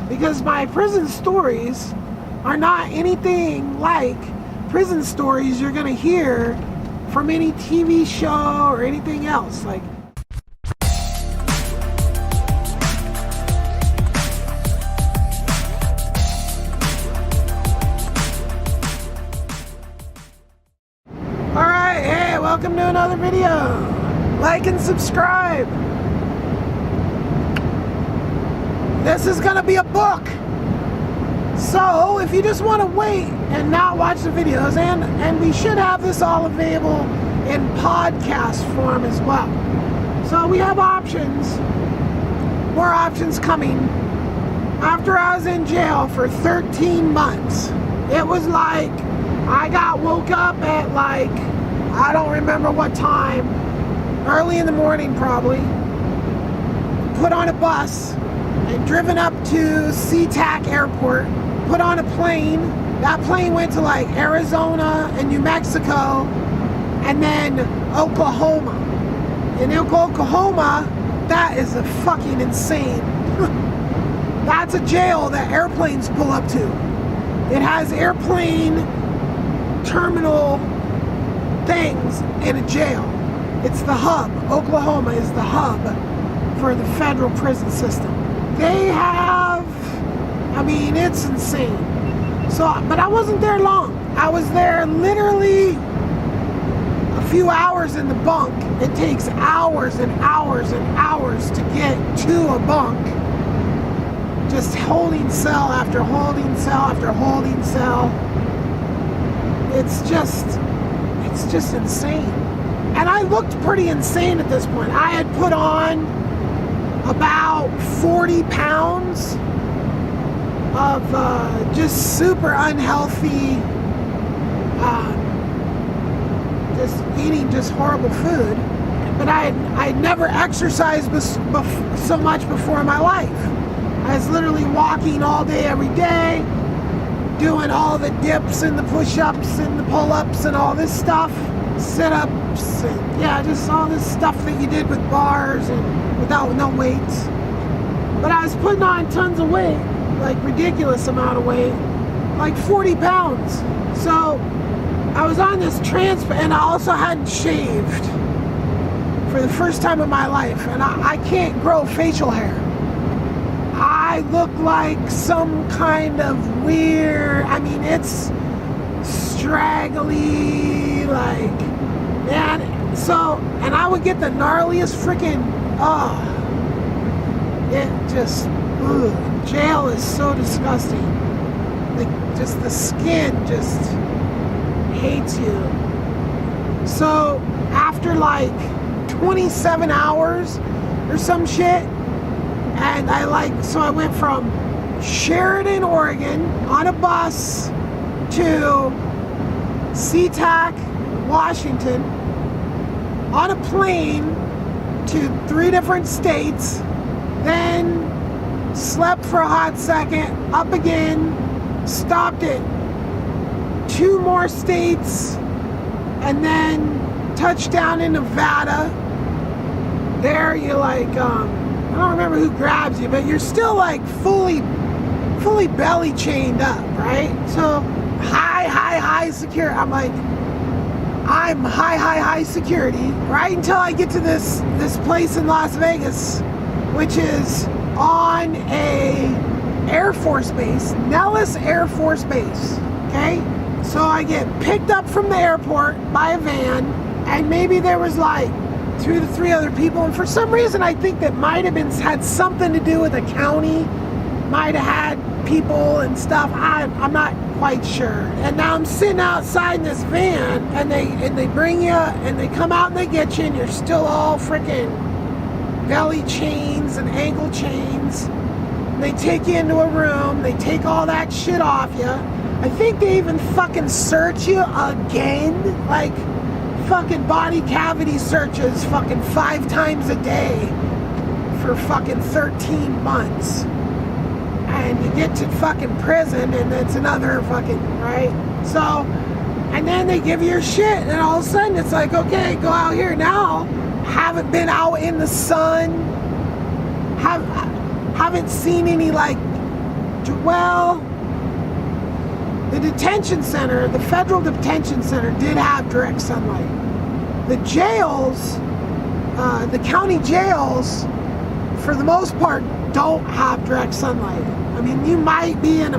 because my prison stories are not anything like prison stories you're gonna hear from any TV show or anything else. Like, alright, hey, welcome to another video. Like and subscribe. This is gonna be a book. So if you just want to wait and not watch the videos, and we should have this all available in podcast form as well. So we have options, more options coming. After I was in jail for 13 months, it was like I woke up at like, I don't remember what time, early in the morning probably, put on a bus and driven up to SeaTac Airport, put on a plane. That plane went to like Arizona and New Mexico and then Oklahoma. In Oklahoma, that is a fucking insane. That's a jail that airplanes pull up to. It has airplane terminal things in a jail. It's the hub. Oklahoma is the hub for the federal prison system. They have, I mean, it's insane. So, but I wasn't there long. I was there literally a few hours in the bunk. It takes hours and hours and hours to get to a bunk. Just holding cell after holding cell after holding cell. It's just insane. And I looked pretty insane at this point. I had put on about 40 pounds of just super unhealthy, just eating just horrible food. But I had never exercised so much before in my life. I was literally walking all day, every day, doing all the dips and the push-ups and the pull-ups and all this stuff, sit-ups, and yeah, just all this stuff that you did with bars and without no weights. But I was putting on tons of weight, like ridiculous amount of weight, like 40 pounds. So I was on this transplant, and I also hadn't shaved for the first time in my life, and I can't grow facial hair. I look like some kind of weird, I mean, it's straggly, like, man. So, and I would get the gnarliest freaking, it just, ugh, jail is so disgusting. Like, just the skin just hates you. So, after like 27 hours or some shit, and so I went from Sheridan, Oregon on a bus to SeaTac, Washington, on a plane to 3 different states, then slept for a hot second, up again, stopped at 2 more states, and then touched down in Nevada. There you're like, I don't remember who grabs you, but you're still like fully belly chained up, right? So high security. I'm like, I'm high security, right until I get to this place in Las Vegas, which is on a Air Force base, Nellis Air Force Base, okay? So I get picked up from the airport by a van, and maybe there was like 2 to 3 other people, and for some reason I think that might have had something to do with the county, might have had people and stuff. I'm not quite sure. And now I'm sitting outside in this van, and they bring you, and they come out and they get you, and you're still all freaking belly chains and ankle chains. And they take you into a room, they take all that shit off you. I think they even fucking search you again, like fucking body cavity searches fucking 5 times a day for fucking 13 months. And you get to fucking prison, and it's another fucking, right? So, and then they give you your shit, and all of a sudden it's like, okay, go out here now. Haven't been out in the sun, haven't seen any like Well, the detention center, the federal detention center, did have direct sunlight. The jails, the county jails, for the most part, don't have direct sunlight. I mean, you might be in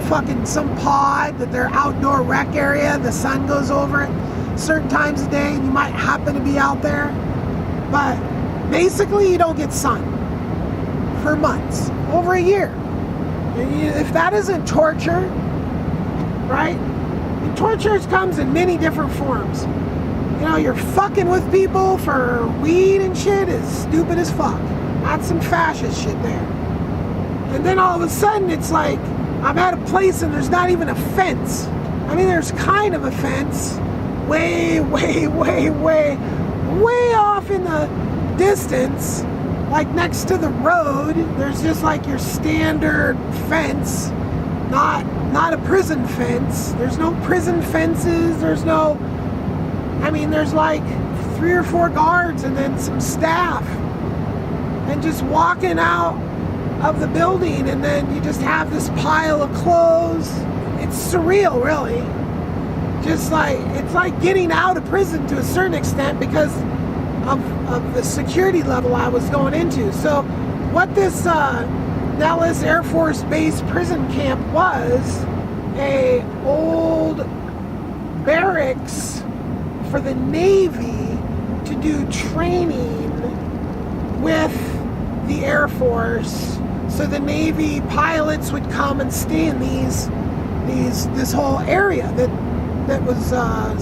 some pod that their outdoor rec area, the sun goes over it certain times of day, and you might happen to be out there. But basically, you don't get sun for months, over a year. If that isn't torture, right? And torture comes in many different forms. You're fucking with people for weed and shit is stupid as fuck. That's some fascist shit there. And then all of a sudden it's like, I'm at a place and there's not even a fence. I mean, there's kind of a fence. Way off in the distance, like next to the road. There's just like your standard fence, not a prison fence. There's no prison fences. There's like 3 or 4 guards and then some staff. And just walking out of the building, and then you just have this pile of clothes. It's surreal, really. Just like, it's like getting out of prison to a certain extent because of the security level I was going into. So what this Nellis Air Force Base prison camp was, a old barracks for the Navy to do training with the Air Force. So the Navy pilots would come and stay in this whole area that was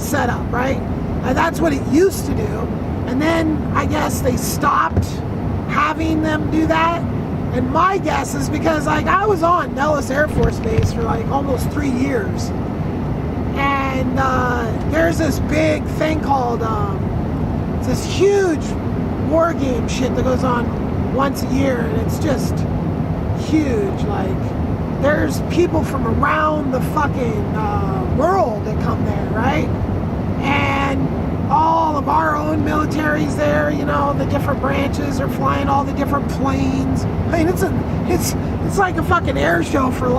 set up, right? And that's what it used to do. And then I guess they stopped having them do that. And my guess is because I was on Nellis Air Force Base for almost 3 years. And there's this big thing called, it's this huge war game shit that goes on once a year, and it's just huge. There's people from around the fucking world that come there, right? And all of our own military's there, the different branches are flying all the different planes. I mean, it's like a fucking air show for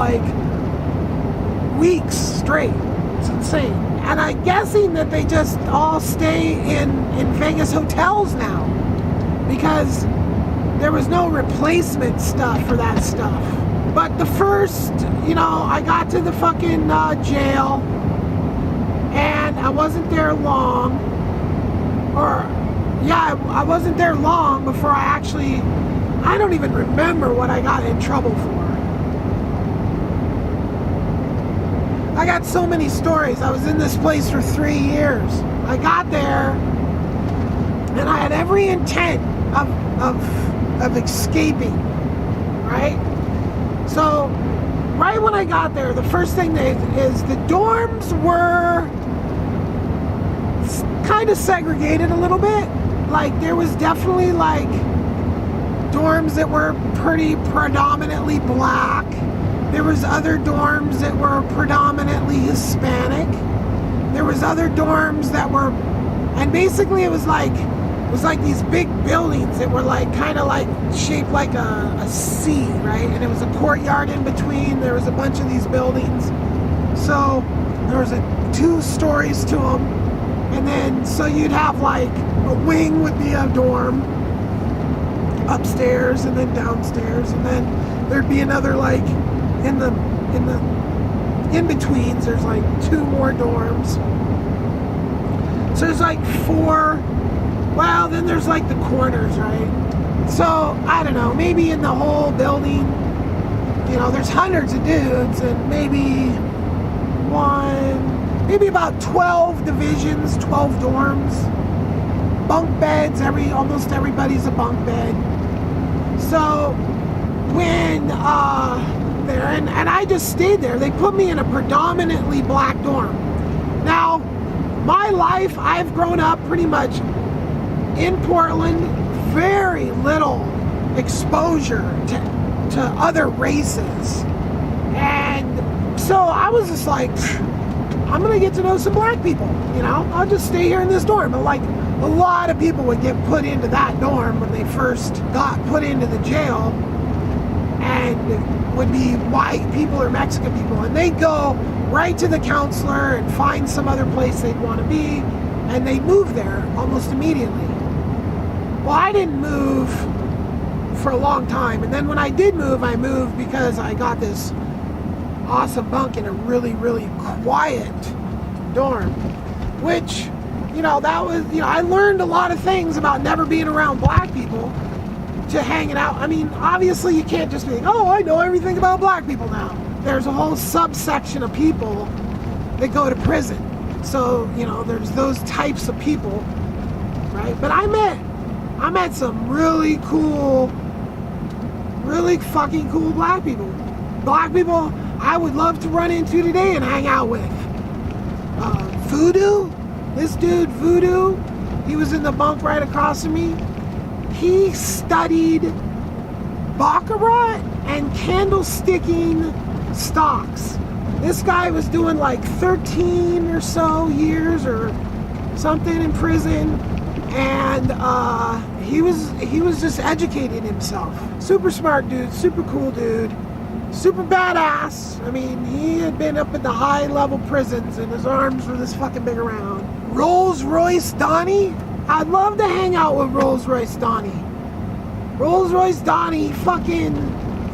weeks straight. It's insane. And I'm guessing that they just all stay in Vegas hotels now because there was no replacement stuff for that stuff. But the first, I got to the fucking jail, and I wasn't there long. I wasn't there long before I don't even remember what I got in trouble for. I got so many stories. I was in this place for 3 years. I got there, and I had every intent of escaping, right? So, right when I got there, the first thing is the dorms were kind of segregated a little bit. There was definitely dorms that were pretty predominantly black. There was other dorms that were predominantly Hispanic. There was other dorms that were, and basically it was like these big buildings that were kind of shaped like a C, right? And it was a courtyard in between. There was a bunch of these buildings. So there was 2 stories to them. And then, so you'd have a wing would be a dorm upstairs and then downstairs. And then there'd be another in the in-betweens, there's 2 more dorms. So there's 4. Well, then there's the corners, right? So, I don't know, maybe in the whole building, there's hundreds of dudes and maybe about 12 divisions, 12 dorms, bunk beds, almost everybody's a bunk bed. So, when, there, and I just stayed there, they put me in a predominantly black dorm. Now, my life, I've grown up pretty much in Portland, very little exposure to other races. And so I was just I'm going to get to know some black people, I'll just stay here in this dorm. But a lot of people would get put into that dorm when they first got put into the jail. and would be white people or Mexican people, and they'd go right to the counselor and find some other place they'd want to be, and they'd move there almost immediately. Well, I didn't move for a long time, and then when I did move, I moved because I got this awesome bunk in a really, really quiet dorm, which, that was, I learned a lot of things about never being around black people to hanging out. I mean, obviously you can't just be like, oh, I know everything about black people now. There's a whole subsection of people that go to prison. So, there's those types of people, right? But I met some really cool, really fucking cool black people. Black people I would love to run into today and hang out with. Voodoo, this dude Voodoo, he was in the bunk right across from me. He studied baccarat and candlesticking stocks. This guy was doing like 13 or so years or something in prison, and he was just educating himself. Super smart dude, super cool dude, super badass. I mean, he had been up in the high level prisons and his arms were this fucking big around. Rolls Royce Donnie, I'd love to hang out with Rolls Royce Donnie. Rolls Royce Donnie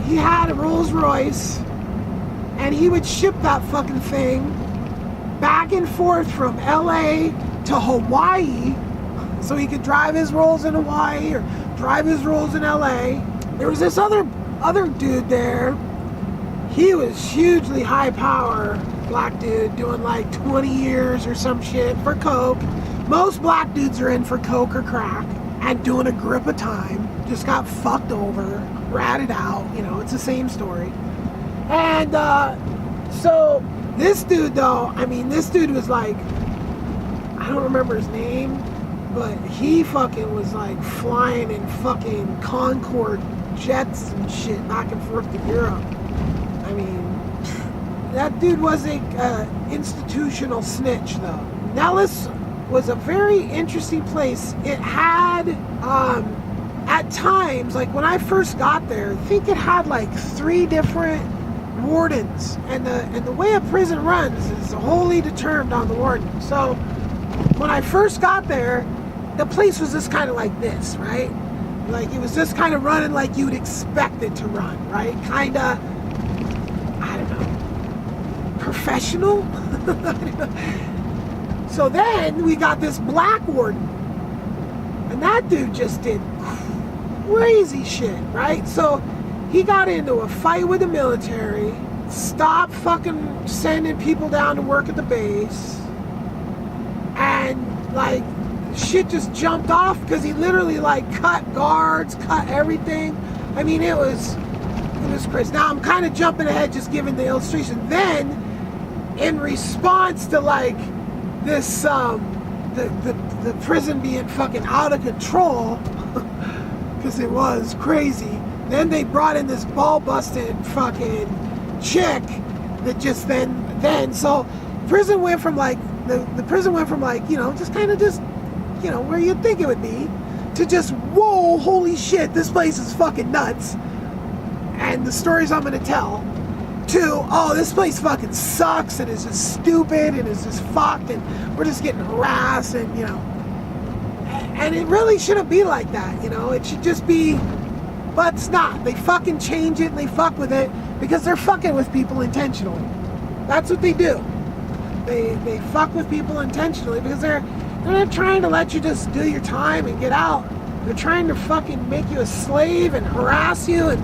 he had a Rolls Royce, and he would ship that fucking thing back and forth from LA to Hawaii, so he could drive his Rolls in Hawaii or drive his Rolls in LA. There was this other dude there. He was hugely high power black dude doing like 20 years or some shit for coke. Most black dudes are in for coke or crack and doing a grip of time. Just got fucked over, ratted out, it's the same story. And so this dude though, this dude was like, I don't remember his name, but he fucking was like flying in fucking Concorde jets and shit back and forth to Europe. That dude was a institutional snitch though. Nellis was a very interesting place. It had, at times, like when I first got there, I think it had like 3 different wardens, and the way a prison runs is wholly determined on the warden. So when I first got there, the place was just kind of like this, right? Like it was just kind of running like you'd expect it to run, right? Kind of, I don't know, professional. So then we got this black warden, and that dude just did crazy shit, right? So he got into a fight with the military, stopped fucking sending people down to work at the base, and like shit just jumped off because he literally like cut guards, cut everything. It was crazy. Now I'm kind of jumping ahead, just giving the illustration. Then in response to like this the prison being fucking out of control, because it was crazy, then they brought in this ball-busted fucking chick that just then so prison went from like the prison went from like, just kind of just, where you'd think it would be, to just, whoa, holy shit, this place is fucking nuts, and the stories I'm gonna tell, to, oh, this place fucking sucks and is just stupid and is just fucked and we're just getting harassed, and and it really shouldn't be like that, it should just be, but it's not. They fucking change it and they fuck with it because they're fucking with people intentionally. That's what they do. They fuck with people intentionally because they're not trying to let you just do your time and get out. They're trying to fucking make you a slave and harass you, and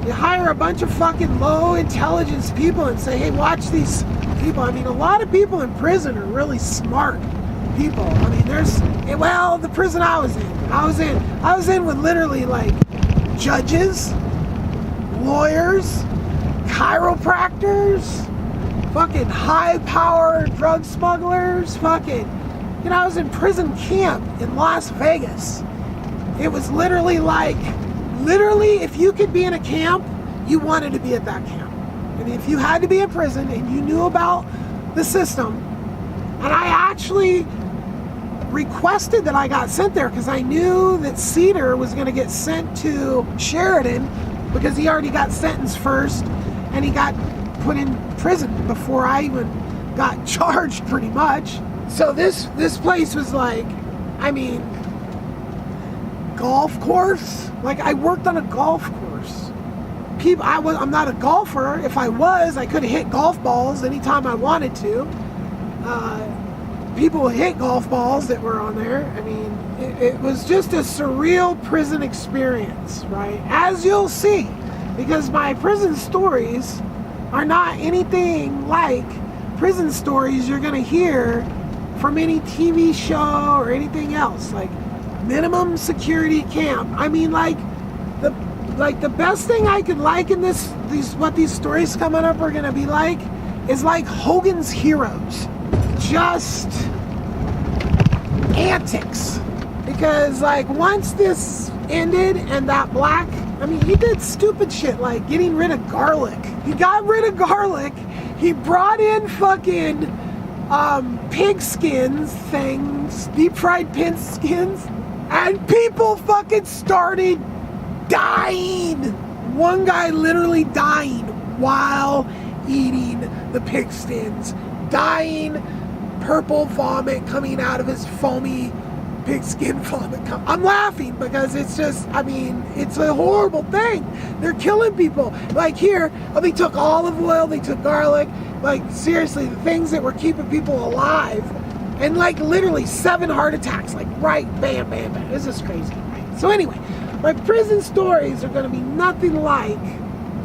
you hire a bunch of fucking low intelligence people and say, hey, watch these people. A lot of people in prison are really smart people. The prison I was in with literally like judges, lawyers, chiropractors, fucking high power drug smugglers, fucking, I was in prison camp in Las Vegas. It was literally if you could be in a camp, you wanted to be at that camp. If you had to be in prison and you knew about the system, and I actually requested that I got sent there because I knew that Cedar was going to get sent to Sheridan because he already got sentenced first and he got put in prison before I even got charged, pretty much. So this place was like, I mean, golf course. Like, I worked on a golf course. I'm not a golfer. If I was, I could have hit golf balls anytime I wanted to. People hit golf balls that were on there. I mean, it was just a surreal prison experience, right? As you'll see, because my prison stories are not anything like prison stories you're going to hear from any TV show or anything else. Like, minimum security camp. I mean, like the best thing I could liken what these stories coming up are going to be like is like Hogan's Heroes. Just antics. Because like once this ended and that black, I mean, he did stupid shit like getting rid of garlic. He got rid of garlic. He brought in fucking pig skins things, deep fried pig skins, and people fucking started dying. One guy literally dying while eating the pig skins, dying, purple vomit coming out of his foamy pigskin vomit. I'm laughing because it's just, I mean, it's a horrible thing. They're killing people. Like here, they took olive oil, they took garlic, like seriously, the things that were keeping people alive, and like literally 7 heart attacks, like right, bam, bam, bam. This is crazy, right? So anyway, my prison stories are going to be nothing like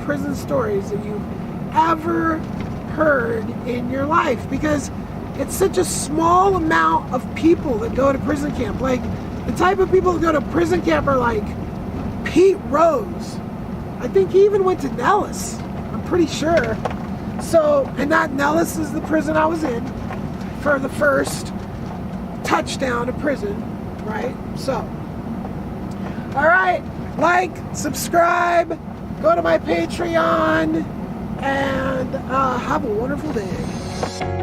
prison stories that you've ever heard in your life, because it's such a small amount of people that go to prison camp. Like, the type of people that go to prison camp are like Pete Rose. I think he even went to Nellis. I'm pretty sure. So, and that Nellis is the prison I was in for the first touchdown of prison, right? So, all right, like, subscribe, go to my Patreon, and have a wonderful day.